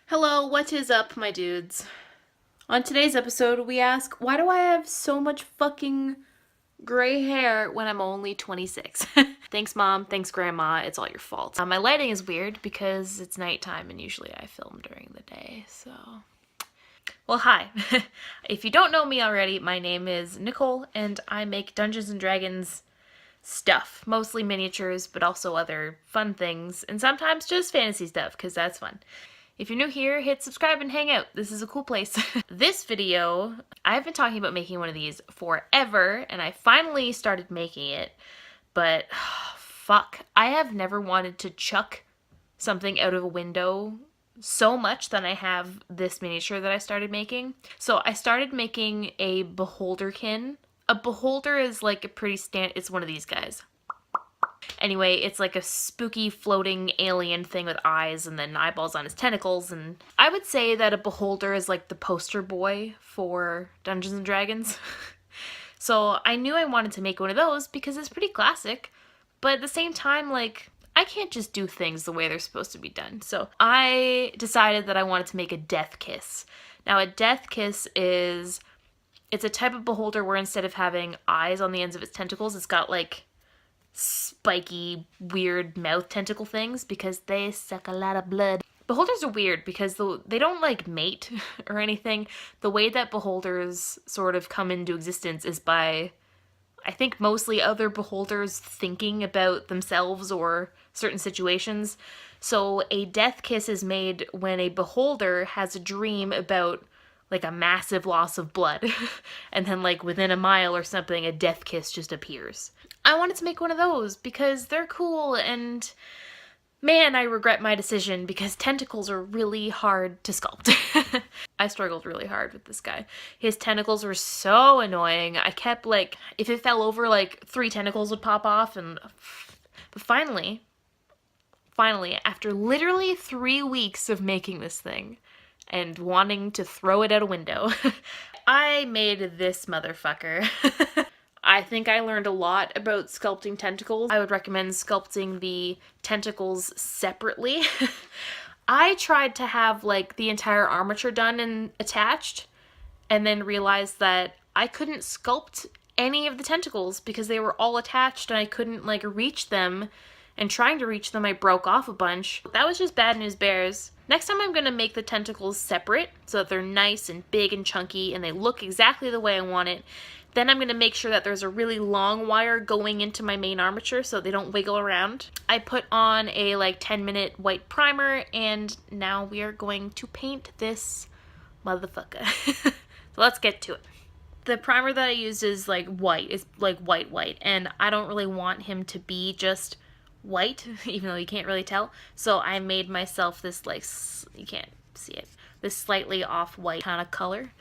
Hello, what is up, my dudes? On today's episode, we ask, why do I have so much fucking gray hair when I'm only 26? Thanks, Mom. Thanks, Grandma. It's all your fault. My lighting is weird because it's nighttime and usually I film during the day, so... Well, hi. If you don't know me already, my name is Nicole and I make Dungeons & Dragons stuff. Mostly miniatures, but also other fun things, and sometimes just fantasy stuff, because that's fun. If you're new here, hit subscribe and hang out. This is a cool place. This video, I've been talking about making one of these forever, and I finally started making it, but fuck. I have never wanted to chuck something out of a window so much than I have this miniature that I started making. So I started making a beholderkin. A beholder is like a pretty it's one of these guys. Anyway, it's like a spooky floating alien thing with eyes and then eyeballs on his tentacles, and I would say that a beholder is like the poster boy for Dungeons & Dragons. So I knew I wanted to make one of those because it's pretty classic, but at the same time, like, I can't just do things the way they're supposed to be done. So I decided that I wanted to make a death kiss. Now a death kiss it's a type of beholder where instead of having eyes on the ends of its tentacles, it's got like spiky, weird mouth tentacle things because they suck a lot of blood. Beholders are weird because they don't like mate or anything. The way that beholders sort of come into existence is by, I think, mostly other beholders thinking about themselves or certain situations. So a death kiss is made when a beholder has a dream about like a massive loss of blood and then like within a mile or something a death kiss just appears. I wanted to make one of those because they're cool, and man, I regret my decision because tentacles are really hard to sculpt. I struggled really hard with this guy. His tentacles were so annoying. I kept like, if it fell over, like 3 tentacles would pop off, and but finally, after literally 3 weeks of making this thing and wanting to throw it out a window, I made this motherfucker. I think I learned a lot about sculpting tentacles. I would recommend sculpting the tentacles separately. I tried to have like the entire armature done and attached, and then realized that I couldn't sculpt any of the tentacles because they were all attached and I couldn't like reach them, and trying to reach them I broke off a bunch. That was just bad news bears. Next time I'm going to make the tentacles separate so that they're nice and big and chunky and they look exactly the way I want it. Then I'm going to make sure that there's a really long wire going into my main armature so they don't wiggle around. I put on a like 10-minute white primer, and now we are going to paint this motherfucker. So let's get to it. The primer that I used is like white. It's like white, and I don't really want him to be just white, even though you can't really tell. So I made myself this like, you can't see it, this slightly off-white kind of color.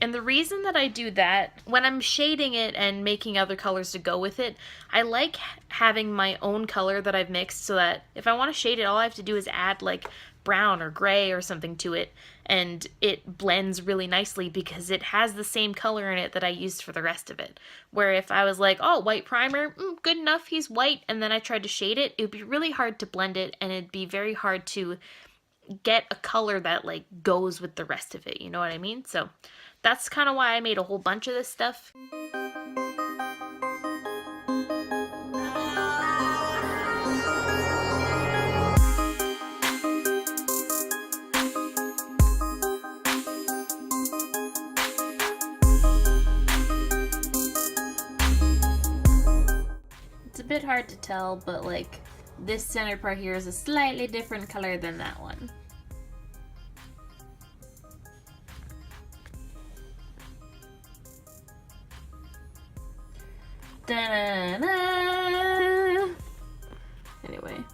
And the reason that I do that, when I'm shading it and making other colors to go with it, I like having my own color that I've mixed so that if I want to shade it, all I have to do is add like brown or gray or something to it, and it blends really nicely because it has the same color in it that I used for the rest of it. Where if I was like, oh, white primer, good enough, he's white, and then I tried to shade it, it would be really hard to blend it, and it'd be very hard to get a color that like goes with the rest of it, you know what I mean? So that's kind of why I made a whole bunch of this stuff. It's a bit hard to tell, but like this center part here is a slightly different color than that one. Da-da-da. Anyway.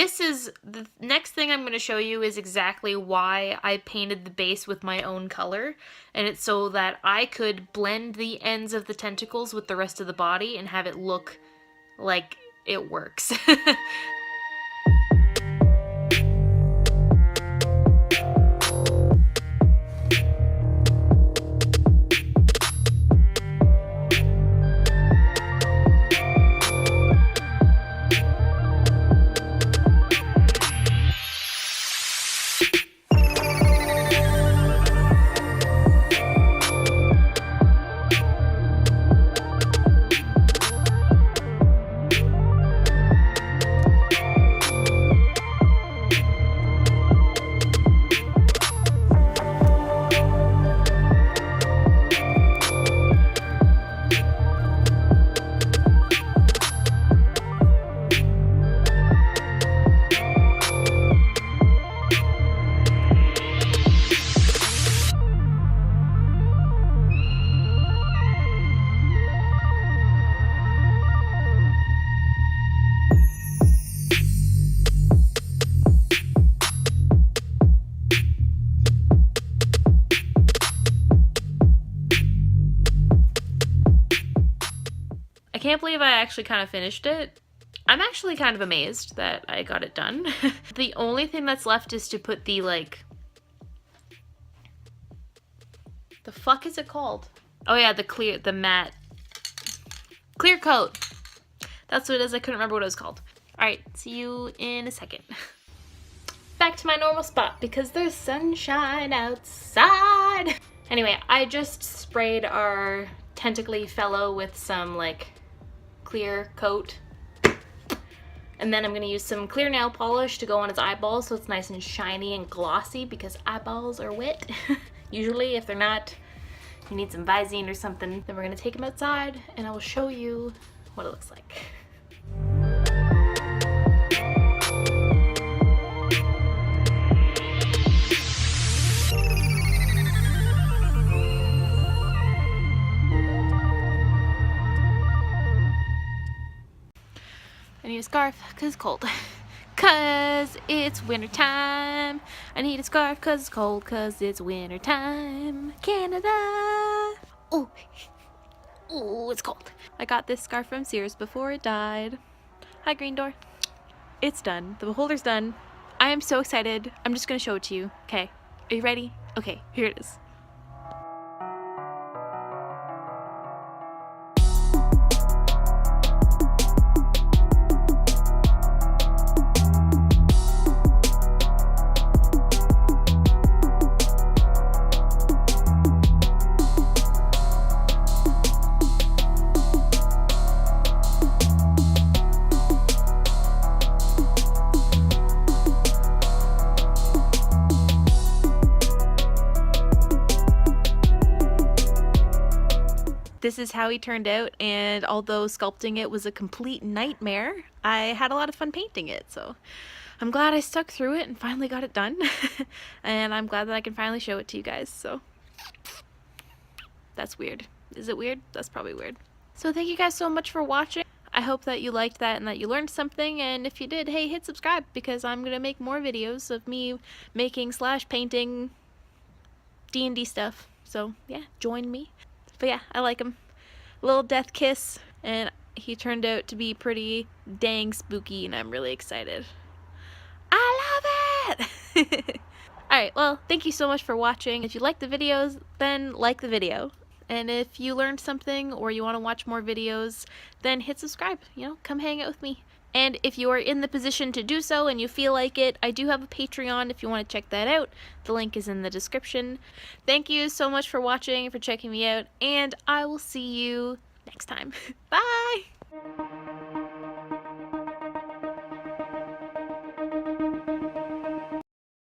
The next thing I'm going to show you is exactly why I painted the base with my own color. And it's so that I could blend the ends of the tentacles with the rest of the body and have it look like it works. I can't believe I actually kind of finished it. I'm actually kind of amazed that I got it done. The only thing that's left is to put the, like... The fuck is it called? Oh yeah, the matte... Clear coat! That's what it is, I couldn't remember what it was called. Alright, see you in a second. Back to my normal spot because there's sunshine outside! Anyway, I just sprayed our tentacly fellow with some, like, clear coat. And then I'm going to use some clear nail polish to go on his eyeballs so it's nice and shiny and glossy because eyeballs are wet. Usually, if they're not, you need some Visine or something. Then we're going to take him outside and I will show you what it looks like. I need a scarf because it's cold. Cause it's winter time. I need a scarf cause it's cold, cause it's winter time. Canada. Oh, it's cold. I got this scarf from Sears before it died. Hi, Green Door. It's done. The beholder's done. I am so excited. I'm just gonna show it to you. Okay, are you ready? Okay, here it is. This is how he turned out, and although sculpting it was a complete nightmare, I had a lot of fun painting it, so I'm glad I stuck through it and finally got it done. And I'm glad that I can finally show it to you guys, so that's weird. Is it weird? That's probably weird. So thank you guys so much for watching. I hope that you liked that and that you learned something, and if you did, hey, hit subscribe because I'm gonna make more videos of me making / painting D&D stuff. So yeah, join me. But yeah, I like him. Little death kiss, and he turned out to be pretty dang spooky, and I'm really excited. I love it! Alright, well, thank you so much for watching. If you like the videos, then like the video. And if you learned something or you want to watch more videos, then hit subscribe. You know, come hang out with me. And if you are in the position to do so and you feel like it, I do have a Patreon if you want to check that out. The link is in the description. Thank you so much for watching and for checking me out, and I will see you next time. Bye!